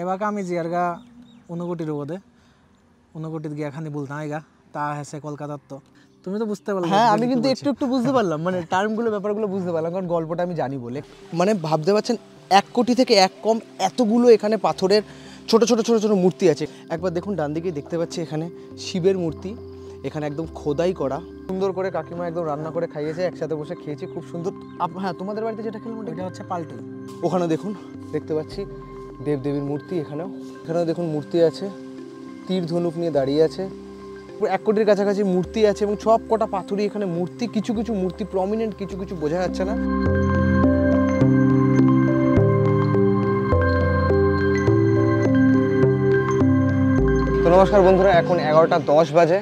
এবার আমি জিয়ারগা উনকোটির বোধে উনকোটির গিয়া খানি বলতাম আইগা তা হেসে কলকাতার তো তুমি তো বুঝতে পারলে। হ্যাঁ আমি কিন্তু একটু একটু বুঝতে পারলাম, মানে টার্মগুলো ব্যাপারগুলো বুঝতে পারলাম, কারণ গল্পটা আমি জানি বলে। মানে ভাবতে পারছেন 1 কোটি থেকে 1 কম এতগুলো এখানে পাথরের ছোট ছোট ছোট ছোট মূর্তি আছে। একবার দেখুন ডান দিকে দেখতে পাচ্ছি এখানে শিবের মূর্তি, এখানে একদম খোদাই করা, সুন্দর করে কাকিমা একদম রান্না করে খাইয়েছে, একসাথে বসে খেয়েছি, খুব সুন্দর। হ্যাঁ তোমাদের বাড়িতে যেটা খেলাম ওটা হচ্ছে পাল্টি। ওখানে দেখুন দেখতে পাচ্ছি দেবদেবীর মূর্তি, এখানেও দেখুন মূর্তি আছে, তীর ধনুক নিয়ে দাঁড়িয়ে আছে, 1 কোটির কাছাকাছি মূর্তি আছে এবং সব কটা পাথরই এখানে মূর্তি, কিছু কিছু মূর্তি প্রমিনেন্ট, কিছু কিছু বোঝা যাচ্ছে না। তো নমস্কার বন্ধুরা, এখন 11টা 10 বাজে,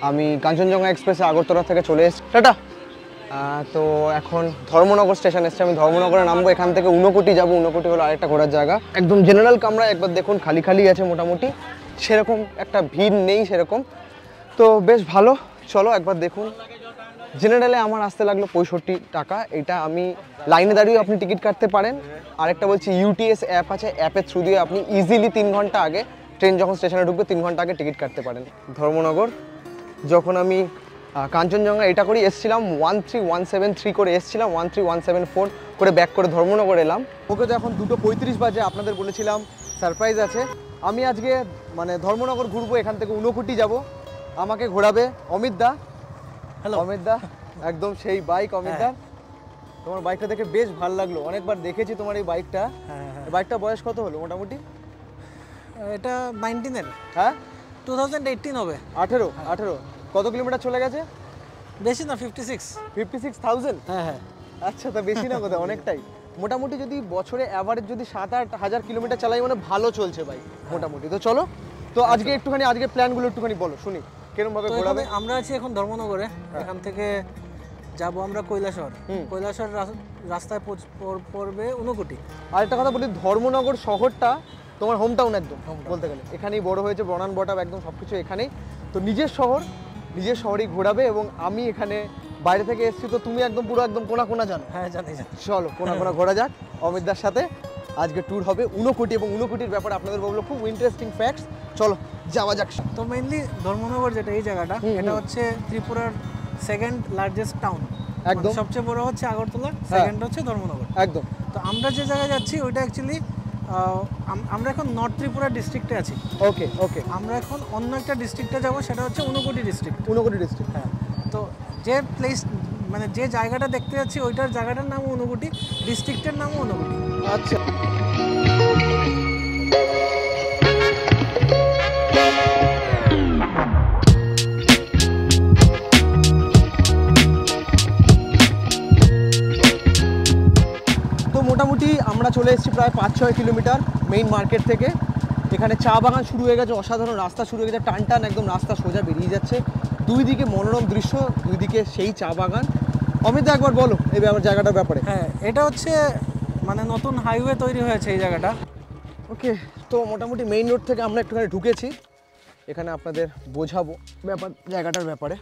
আমি কাঞ্চনজঙ্ঘা এক্সপ্রেসে আগরতলা থেকে চলে এসেছি। টাটা। তো এখন ধর্মনগর স্টেশন এসেছি, আমি ধর্মনগরে নামবো, এখান থেকে উনকোটি যাবো। উনকোটি হলো আরেকটা ঘোরার জায়গা, একদম জেনারেল কামরা। একবার দেখুন খালি খালি আছে মোটামুটি, সেরকম একটা ভিড় নেই সেরকম, তো বেশ ভালো। চলো একবার দেখুন। জেনারেলে আমার আসতে লাগলো 65 টাকা, এটা আমি লাইনে দাঁড়িয়ে আপনি টিকিট কাটতে পারেন। আরেকটা বলছি ইউটিএস অ্যাপ আছে, অ্যাপের থ্রু দিয়ে আপনি ইজিলি 3 ঘন্টা আগে, ট্রেন যখন স্টেশনে ঢুকবে 3 ঘন্টা আগে টিকিট কাটতে পারেন। ধর্মনগর যখন আমি কাঞ্চনজঙ্ঘা এটা করে এসেছিলাম 13173 করে এসেছিলাম, 13174 করে ব্যাক করে ধর্মনগর এলাম। ওকে তো এখন 2:35 বাজে, আপনাদের বলেছিলাম সারপ্রাইজ আছে। আমি আজকে মানে ধর্মনগর ঘুরবো, এখান থেকে উনকোটি যাব, আমাকে ঘোরাবে অমিত দা। হ্যালো অমিত দা, একদম সেই বাইক অমিত দা। তোমার বাইকটা দেখে বেশ ভালো লাগলো, অনেকবার দেখেছি তোমার এই বাইকটা। বাইকটা বয়স কত হলো মোটামুটি? এটা 19 এর। হ্যাঁ 2018 হবে। 18 কত কিলোমিটার চলে গেছে? বেশি না, 56,000। হ্যাঁ। আচ্ছা, তা বেশি না কোথাও, অনেকটাই। মোটামুটি যদি বছরে অ্যাভারেজ যদি 7-8 হাজার কিলোমিটার চালাই, মানে ভালো চলছে বাইক মোটামুটি। তো চলো, তো আজকে একটুখানি আজকে প্ল্যানগুলো একটুখানি বলো শুনি, কিরকম ভাবে ঘোরাবে? আমরা আছি এখন ধর্মনগরে, এখান থেকে যাব আমরা কৈলাসহর। কৈলাসহর রাস্তায় পড়বে উনকোটি। আরেকটা কথা বলি, ধর্মনগর শহরটা তোমার হোম টাউন একদম বলতে গেলে, এখানেই বড় হয়েছে, বনান বটাপ একদম সবকিছু এখানেই। তো নিজের শহরেই ঘোরাবে, এবং আমি এখানে বাইরে থেকে এসেছি, তো তুমি একদম পুরো একদম কোনা কোনা জানো। হ্যাঁ জানি। চলো কোনা কোনা ঘোরা যাক অমিতদার সাথে। আজকে ট্যুর হবে উনকোটি, এবং উনকোটির ব্যাপারে আপনাদের বলবো খুব ইন্টারেস্টিং ফ্যাক্টস। চলো যাওয়া যাক। তো মেইনলি ধর্মনগর যেটা এই জায়গাটা, এটা হচ্ছে ত্রিপুরার সেকেন্ড লার্জেস্ট টাউন। একদম সবচেয়ে বড় হচ্ছে আগরতলা, সেকেন্ড হচ্ছে ধর্মনগর। একদম। তো আমরা যে জায়গায় যাচ্ছি ওইটা অ্যাকচুয়ালি আমরা এখন নর্থ ত্রিপুরা ডিস্ট্রিক্টে আছি। ওকে। আমরা এখন অন্য একটা ডিস্ট্রিক্টে যাব, সেটা হচ্ছে উনকোটি ডিস্ট্রিক্ট। হ্যাঁ। তো যে প্লেস মানে যে জায়গাটা দেখতে যাচ্ছি ওইটার জায়গাটার নাম উনকোটি, ডিস্ট্রিক্টের নামও উনকোটি। আচ্ছা। মোটামুটি আমরা চলে এসেছি প্রায় 5-6 কিলোমিটার মেইন মার্কেট থেকে। এখানে চা বাগান শুরু হয়ে গেছে, অসাধারণ রাস্তা শুরু হয়ে গেছে, টান একদম রাস্তা সোজা বেরিয়ে যাচ্ছে, দুই দিকে মনোরম দৃশ্য, দুই দিকে সেই চা বাগান। অমিত একবার বলো এই জায়গাটার ব্যাপারে। হ্যাঁ, এটা হচ্ছে মানে নতুন হাইওয়ে তৈরি হয়েছে এই জায়গাটা। ওকে, তো মোটামুটি মেইন রোড থেকে আমরা একটুখানি ঢুকেছি, এখানে আপনাদের বোঝাবো জায়গাটার ব্যাপারে।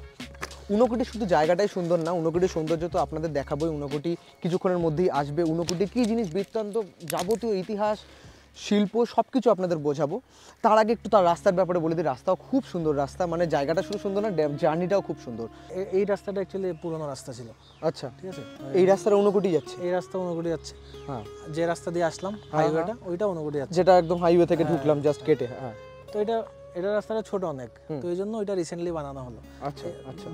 উনকোটি শুধু জায়গাটাই সুন্দর না, উনকোটির সৌন্দর্য তো আপনাদের দেখাবোই। উনকোটি কিছুক্ষণের মধ্যেই আসবে, উনকোটি কী জিনিস, বৃত্তান্ত, যাবতীয় ইতিহাস, শিল্প সব কিছু আপনাদের বোঝাবো। তার আগে একটু তার রাস্তার ব্যাপারে বলে দিই। রাস্তাও খুব সুন্দর রাস্তা, মানে জায়গাটা শুধু সুন্দর না, জার্নিটাও খুব সুন্দর। এই রাস্তাটা অ্যাকচুয়ালি পুরনো রাস্তা ছিল। আচ্ছা, ঠিক আছে। এই রাস্তাটা উনকোটি যাচ্ছে? এই রাস্তা উনকোটি যাচ্ছে। হ্যাঁ, যে রাস্তা দিয়ে আসলাম হাইওয়েটা, ওইটা উনকোটি যাচ্ছে, যেটা একদম হাইওয়ে থেকে ঢুকলাম জাস্ট কেটে। হ্যাঁ, তো এটা রাস্তাটা ছোট অনেক, তো এই জন্য ওইটা রিসেন্টলি বানানো হলো। আচ্ছা,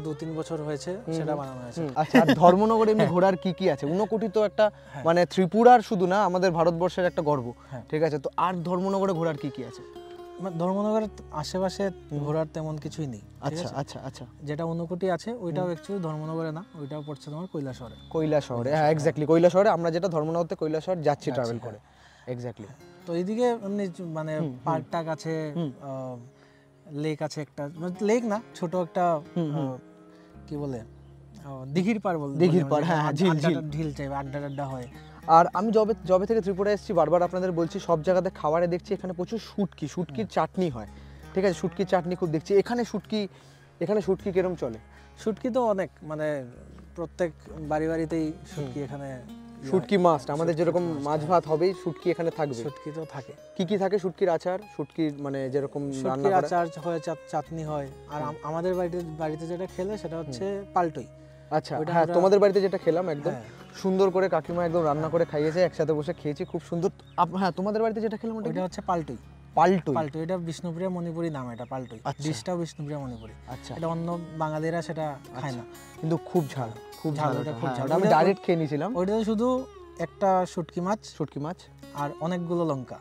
2-3 বছর হয়েছে সেটা বানানো হয়েছে। আচ্ছা, আর ধর্মনগরে এমনি ঘোরার কি আছে? উনকোটি তো একটা মানে ত্রিপুরার শুধু না, আমাদের ভারতবর্ষের একটা গর্ব, ঠিক আছে। তো আর ধর্মনগরে ঘোরার কি আছে? ধর্মনগরের আশেপাশে ঘোরার তেমন কিছুই নেই। আচ্ছা। যেটা উনকোটি আছে ওইটাও অ্যাকচুয়ালি ধর্মনগরে না, ওইটাও পড়ছে তোমার কৈলাসহরে। হ্যাঁ, এক্স্যাক্টলি কৈলাসহরে। আমরা যেটা ধর্মনগর থেকে কৈলাসহর যাচ্ছি ট্রাভেল করে, এক্স্যাক্টলি। তো এইদিকে এমনি মানে পার্কটাক আছে, লেক আছে একটা, লেক না, ছোট একটা কি বলে দিঘির পাড় বলে, দিঘির পাড়। হ্যাঁ, ঝিল চাইবে, আড্ডা হয়। আর আমি যবে থেকে ত্রিপুরা এসেছি বারবার আপনাদের বলছি, সব জায়গাতে খাবারে দেখছি এখানে প্রচুর শুটকির চাটনি হয়, ঠিক আছে। শুটকির চাটনি খুব দেখছি এখানে। শুটকি কিরম চলে? শুটকি তো অনেক, মানে প্রত্যেক বাড়িতেই শুটকি এখানে শুটকি মাস্ট, আমাদের যেরকম মাছ ভাত হবেই শুটকি এখানে থাকবে। শুটকি তো থাকে। কি থাকে শুটকির আচার, শুটকির মানে যেরকম রান্না শুটকির করা আচার হয়, চাটনি হয়। আর আমাদের বাড়িতে যেটা খেলে সেটা হচ্ছে পাল্টই। আচ্ছা হ্যাঁ, তোমাদের বাড়িতে যেটা খেলাম একদম সুন্দর করে কাকিমা একদম রান্না করে খাইয়েছে, একসাথে বসে খেয়েছি খুব সুন্দর। হ্যাঁ, তোমাদের বাড়িতে যেটা খেলাম ওটা হচ্ছে পাল্টই। পাল্টই, এটা বিষ্ণুপ্রিয়া মণিপুরি নাম, এটা পাল্টই। ডিশটাও বিষ্ণুপ্রিয়া মণিপুরি। আচ্ছা, এটা অন্য বাঙালিরা সেটা খায় না, কিন্তু খুব ঝাল, খুব ঝাল, ওটা খুব ঝাল। আমি ডাইরেক্ট খেয়ে নিয়েছিলাম। ওইটা শুধু একটা শুটকি মাছ আর অনেকগুলো লঙ্কা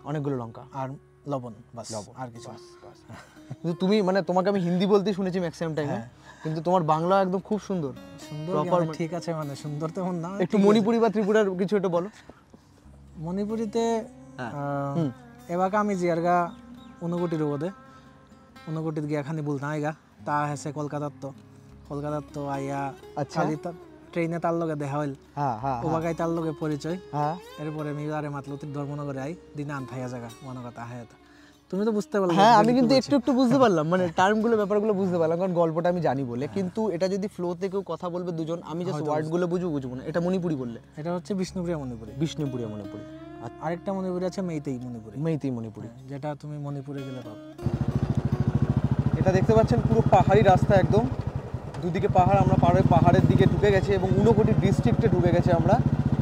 আর লবণ, বাস, আর কিছু না। কিন্তু তুমি মানে তোমাকে আমি হিন্দি বলতে শুনেছি ম্যাক্সিমাম টাইমে, কিন্তু তোমার বাংলা একদম খুব সুন্দর। ঠিক আছে, মানে সুন্দর তেমন না। একটু মণিপুরি বা ত্রিপুরার কিছু একটা বলো। মণিপুরিতে এবাকা আমি জিয়ারগা উনকোটি রোবদে উনকোটিত গিয়া খানি বলতাম আইগা তা হেসে কলকাতার তো আইয়া খালি ট্রেনে তার লগে দেখা হইল, ওবাকাই তার লগে পরিচয়। এরপরে আমি আরে মাতলতির ধর্মনগরে আই দিনে আনথাইয়া জায়গা মনে কথা। হ্যাঁ, তুমি তো বুঝতে পারলে। হ্যাঁ, আমি কিন্তু একটু বুঝতে পারলাম, মানে টার্মগুলো ব্যাপারগুলো বুঝতে পারলাম, কারণ গল্পটা আমি জানি বলে। কিন্তু এটা যদি ফ্লোতে কেউ কথা বলবে দুজন, আমি জাস্ট ওয়ার্ডগুলো বুঝবো না। এটা মণিপুরি বললে, এটা হচ্ছে বিষ্ণুপ্রিয়া মণিপুরি। আরেকটা মণিপুরি আছে মেইতেই মণিপুরি, যেটা তুমি মণিপুরে গেলে পাবে। এটা দেখতে পাচ্ছেন পুরো পাহাড়ি রাস্তা, একদম দুদিকে পাহাড়। আমরা পাহাড়ের দিকে ঢুকে গেছি এবং ঊনকোটি ডিস্ট্রিক্টে ঢুকে গেছি আমরা।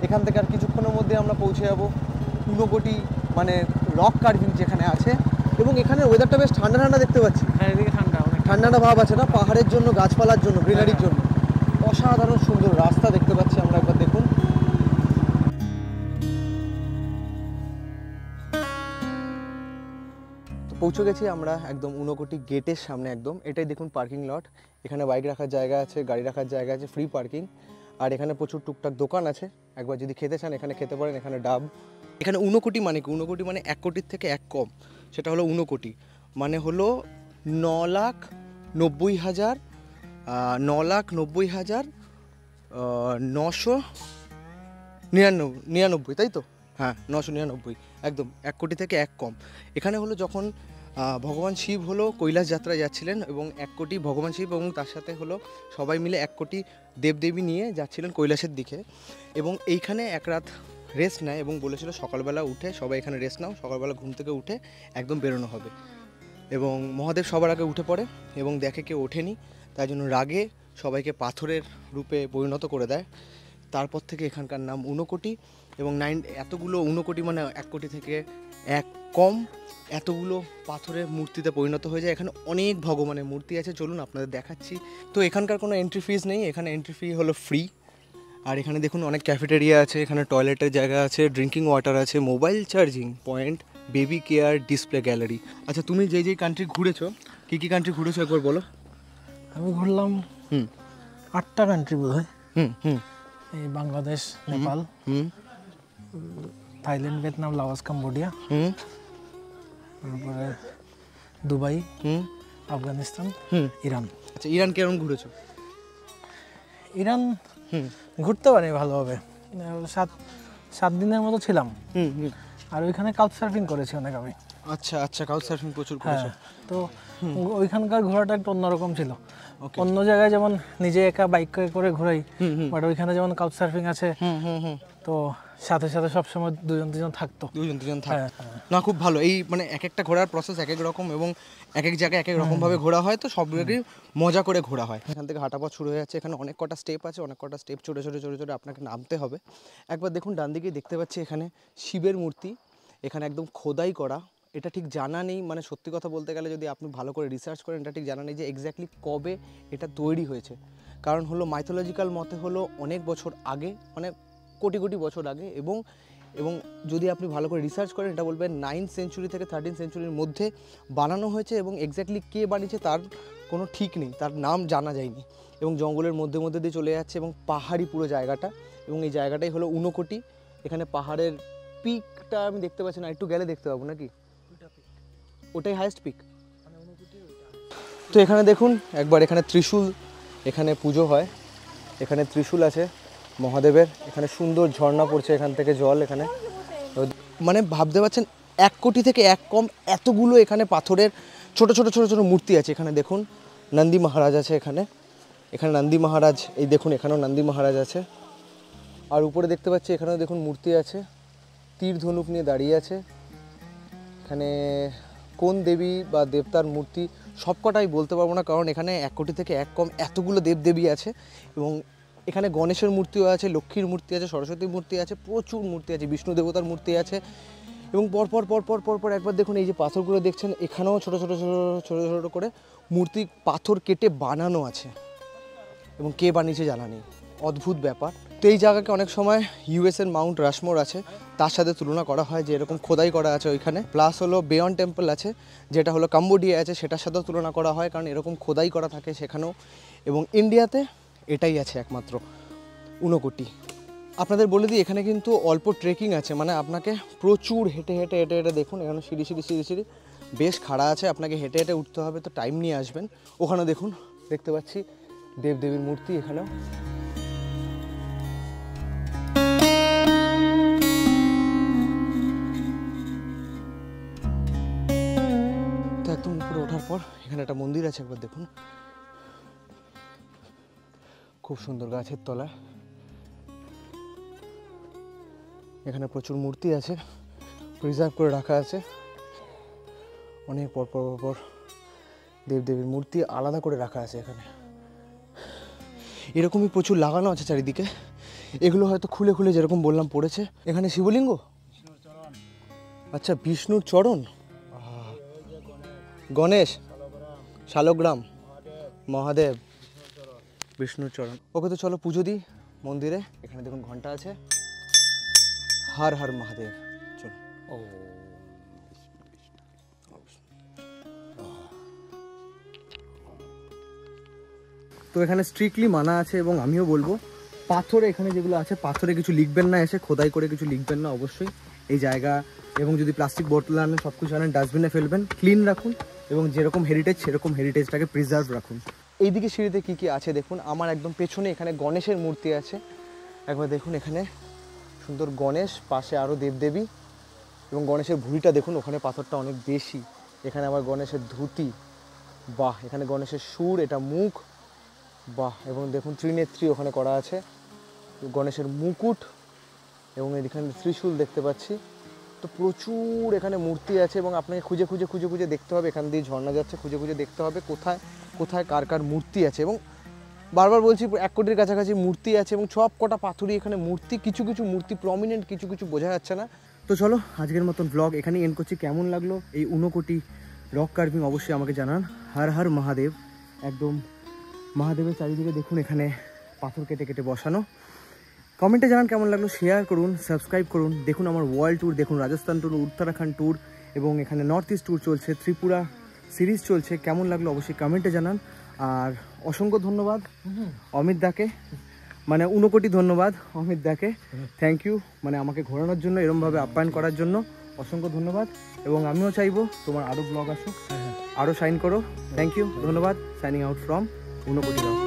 এখান থেকে আর কিছুক্ষণের মধ্যে আমরা পৌঁছে যাবো ঊনকোটি, মানে রক কার্ভিং যেখানে আছে। এবং এখানে ওয়েদারটা বেশ ঠান্ডা ঠান্ডা দেখতে পাচ্ছি। হ্যাঁ, এদিকে ঠান্ডা ভাব আছে না, পাহাড়ের জন্য, গাছপালার জন্য, গ্রিনারির জন্য অসাধারণ সুন্দর রাস্তা দেখতে পাচ্ছি আমরা। একবার দেখুন, তো পৌঁছে গেছি আমরা একদম ঊনকোটি গেটের সামনে একদম। এটাই দেখুন পার্কিং লট। এখানে বাইক রাখার জায়গা আছে, গাড়ি রাখার জায়গা আছে, ফ্রি পার্কিং। আর এখানে প্রচুর টুকটাক দোকান আছে, একবার যদি খেতে চান এখানে খেতে পারেন। এখানে ডাব। এখানে ঊনকোটি মানে কি? ঊনকোটি মানে 1 কোটির থেকে 1 কম, সেটা হলো ঊনকোটি। মানে হলো 9,90,999, তাই তো? হ্যাঁ, 999, একদম 1 কোটি থেকে 1 কম। এখানে হলো যখন ভগবান শিব হলো কৈলাস যাত্রায় যাচ্ছিলেন, এবং 1 কোটি ভগবান শিব এবং তার সাথে হলো সবাই মিলে 1 কোটি দেবদেবী নিয়ে যাচ্ছিলেন কৈলাসের দিকে। এবং এইখানে এক রাত রেস্ট নেয় এবং বলেছিল সকালবেলা উঠে সবাই এখানে রেস্ট নাও, সকালবেলা ঘুম থেকে উঠে একদম বেরোনো হবে। এবং মহাদেব সবার আগে উঠে পড়ে এবং দেখে কেউ ওঠেনি, তাই জন্য রাগে সবাইকে পাথরের রূপে পরিণত করে দেয়। তারপর থেকে এখানকার নাম ঊনকোটি। এবং এতগুলো ঊনকোটি মানে 1 কোটি থেকে 1 কম, এতগুলো পাথরের মূর্তিতে পরিণত হয়ে যায়। এখানে অনেক ভগবানের মূর্তি আছে, চলুন আপনাদের দেখাচ্ছি। তো এখানকার কোনো এন্ট্রি ফিস নেই, এখানে এন্ট্রি ফি হলো ফ্রি। আর এখানে দেখুন অনেক ক্যাফেটেরিয়া আছে, এখানে টয়লেটের জায়গা আছে, ড্রিঙ্কিং ওয়াটার আছে, mobile charging point, baby care, display gallery. আচ্ছা, তুমি যেই কান্ট্রি ঘুরেছো, কি কান্ট্রি ঘুরেছো একবার বলো। আমি ঘুরলাম 8টা কান্ট্রি বোধ হয়। এই Bangladesh, Nepal, Thailand, Vietnam, Laos, Cambodia, তারপরে দুবাই, আফগানিস্তান, ইরান। আচ্ছা, ইরান কেমন ঘুরেছো? ইরান ঘুরতে পারি ভালোভাবে, 7 দিনের মতো ছিলাম। আর ওইখানে কাউচ সার্ফিং করেছি অনেক আমি। আচ্ছা, কাউচ সার্ফিং প্রচুর করেছো। তো ওইখানকার ঘোরাটা একটু অন্যরকম ছিল। অন্য জায়গায় যেমন নিজে একা বাইক করে ঘোরাই, বাট ওইখানে যেমন কাউচ সার্ফিং আছে, তো সাথে সবসময় দুজন থাকতো। না, খুব ভালো। এই মানে একটা ঘোরার প্রসেস এক রকম, এবং এক জায়গায় এক রকম ভাবে ঘোরা হয়, তো সব জায়গায় মজা করে ঘোরা হয়। এখান থেকে হাঁটা পথ শুরু হয়ে যাচ্ছে। এখানে অনেক কটা স্টেপ আছে, অনেক কটা স্টেপ চড়ে আপনাকে নামতে হবে। একবার দেখুন ডান দিকে দেখতে পাচ্ছি এখানে শিবের মূর্তি, এখানে একদম খোদাই করা। এটা ঠিক জানা নেই, মানে সত্যি কথা বলতে গেলে যদি আপনি ভালো করে রিসার্চ করেন, এটা ঠিক জানা নেই যে এক্স্যাক্টলি কবে এটা তৈরি হয়েছে। কারণ হলো মাইথোলজিক্যাল মতে হলো অনেক বছর আগে, মানে কোটি বছর আগে। এবং যদি আপনি ভালো করে রিসার্চ করেন, এটা বলবেন 9th সেঞ্চুরি থেকে 13th সেঞ্চুরির মধ্যে বানানো হয়েছে। এবং এক্স্যাক্টলি কে বানিয়েছে তার কোনো ঠিক নেই, তার নাম জানা যায়নি। এবং জঙ্গলের মধ্যে দিয়ে চলে যাচ্ছে, এবং পাহাড়ি পুরো জায়গাটা। এবং এই জায়গাটাই হলো ঊনকোটি। এখানে পাহাড়ের পিকটা আমি দেখতে পাচ্ছি না, একটু গেলে দেখতে পাবো নাকি? ওটাই হাইয়েস্ট পিক। তো এখানে দেখুন একবার, এখানে ত্রিশূল, এখানে পুজো হয়, এখানে ত্রিশূল আছে মহাদেবের। এখানে সুন্দর ঝর্ণা পড়ছে এখান থেকে জল। এখানে মানে ভাবতে পারছেন 1 কোটি থেকে 1 কম এতগুলো এখানে পাথরের ছোট মূর্তি আছে। এখানে দেখুন নন্দী মহারাজ আছে, এখানে নন্দী মহারাজ, এই দেখুন এখানেও নন্দী মহারাজ আছে। আর উপরে দেখতে পাচ্ছি এখানেও দেখুন মূর্তি আছে, তীর ধনুক নিয়ে দাঁড়িয়ে আছে। এখানে কোন দেবী বা দেবতার মূর্তি সবকটাই বলতে পারবো না, কারণ এখানে 1 কোটি থেকে 1 কম এতগুলো দেবদেবী আছে। এবং এখানে গণেশের মূর্তিও আছে, লক্ষ্মীর মূর্তি আছে, সরস্বতীর মূর্তি আছে, প্রচুর মূর্তি আছে, বিষ্ণু দেবতার মূর্তি আছে। এবং পরপর একবার দেখুন এই যে পাথরগুলো দেখছেন, এখানেও ছোট ছোট করে মূর্তি পাথর কেটে বানানো আছে, এবং কে বানিয়েছে জানা নেই। অদ্ভুত ব্যাপার। তো এই জায়গাকে অনেক সময় ইউএসের মাউন্ট রাশমোর আছে তার সাথে তুলনা করা হয়, যে এরকম খোদাই করা আছে ওইখানে। প্লাস হলো বেয়ন টেম্পল আছে, যেটা হলো কাম্বোডিয়া আছে, সেটার সাথেও তুলনা করা হয়, কারণ এরকম খোদাই করা থাকে সেখানেও। এবং ইন্ডিয়াতে এটাই আছে একমাত্র, ঊনকোটি। আপনাদের বলে দিই এখানে কিন্তু অল্প ট্রেকিং আছে, মানে আপনাকে প্রচুর হেঁটে দেখুন, এখানে সিঁড়ি বেশ খাড়া আছে, আপনাকে হেঁটে উঠতে হবে, তো টাইম নিয়ে আসবেন। ওখানে দেখুন দেখতে পাচ্ছি দেবদেবীর মূর্তি এখানেও। তো একদম উপরে ওঠার পর এখানে একটা মন্দির আছে, একবার দেখুন, খুব সুন্দর গাছের তলায়। এখানে প্রচুর মূর্তি আছে, প্রিজার্ভ করে রাখা আছে। অনেক পর দেবদেবীর মূর্তি আলাদা করে রাখা আছে এখানে। এরকমই প্রচুর লাগানো আছে চারিদিকে। এগুলো হয়তো খুলে যেরকম বললাম পড়েছে। এখানে শিবলিঙ্গ, আচ্ছা বিষ্ণুর চরণ, গণেশ, শালগ্রাম, মহাদেব, বিষ্ণুর চরণ। ওকে, তো চলো পুজো দিই মন্দিরে। এখানে দেখুন ঘন্টা আছে, হর হর মহাদেব। চলো। তো এখানে স্ট্রিক্টলি মানা আছে, এবং আমিও বলবো পাথরে এখানে যেগুলো আছে পাথরে কিছু লিখবেন না, এসে খোদাই করে কিছু লিখবেন না অবশ্যই। এই জায়গা, এবং যদি প্লাস্টিক বোতল আনেন সব কিছু আনেন ডাস্টবিনে ফেলবেন, ক্লিন রাখুন, এবং যেরকম হেরিটেজ সেরকম হেরিটেজটাকে প্রিজার্ভ রাখুন। এইদিকে সিঁড়িতে কি কি আছে দেখুন, আমার একদম পেছনে এখানে গণেশের মূর্তি আছে, একবার দেখুন। এখানে সুন্দর গণেশ, পাশে আরও দেবদেবী, এবং গণেশের ভুঁড়িটা দেখুন, ওখানে পাথরটা অনেক বেশি। এখানে আবার গণেশের ধুতি, বাহ। এখানে গণেশের সুর, এটা মুখ, বাহ। এবং দেখুন ত্রিনেত্রী ওখানে করা আছে, গণেশের মুকুট, এবং এখানে ত্রিশূল দেখতে পাচ্ছি। তো প্রচুর এখানে মূর্তি আছে, এবং আপনাকে খুঁজে দেখতে হবে। এখান দিয়ে ঝর্ণা যাচ্ছে, খুঁজে দেখতে হবে কোথায় কার মূর্তি আছে। এবং বারবার বলছি 1 কোটির কাছাকাছি মূর্তি আছে, এবং সব কটা পাথরই এখানে মূর্তি। কিছু মূর্তি প্রমিনেন্ট, কিছু বোঝা যাচ্ছে না। তো চলো আজকের মতন ব্লগ এখানেই এন্ড করছি। কেমন লাগলো এই ঊনকোটি রক কার্ভিং অবশ্যই আমাকে জানান। হর হর মহাদেব। একদম মহাদেবের চারিদিকে দেখুন এখানে পাথর কেটে বসানো। কমেন্টে জানান কেমন লাগলো, শেয়ার করুন, সাবস্ক্রাইব করুন। দেখুন আমার ওয়ার্ল্ড ট্যুর দেখুন, রাজস্থান ট্যুর, উত্তরাখণ্ড ট্যুর, এবং এখানে নর্থ ইস্ট ট্যুর চলছে, ত্রিপুরা সিরিজ চলছে। কেমন লাগলো অবশ্যই কমেন্টে জানান। আর অসংখ্য ধন্যবাদ অমিত দাকে, মানে ঊনকোটি ধন্যবাদ অমিত দাকে। থ্যাংক ইউ, মানে আমাকে ঘোরানোর জন্য, এরমভাবে আপ্যায়ন করার জন্য অসংখ্য ধন্যবাদ। এবং আমিও চাইবো তোমার আরও ব্লগ আসুক, আরও শাইন করো। থ্যাংক ইউ, ধন্যবাদ। Signing out from Unakoti.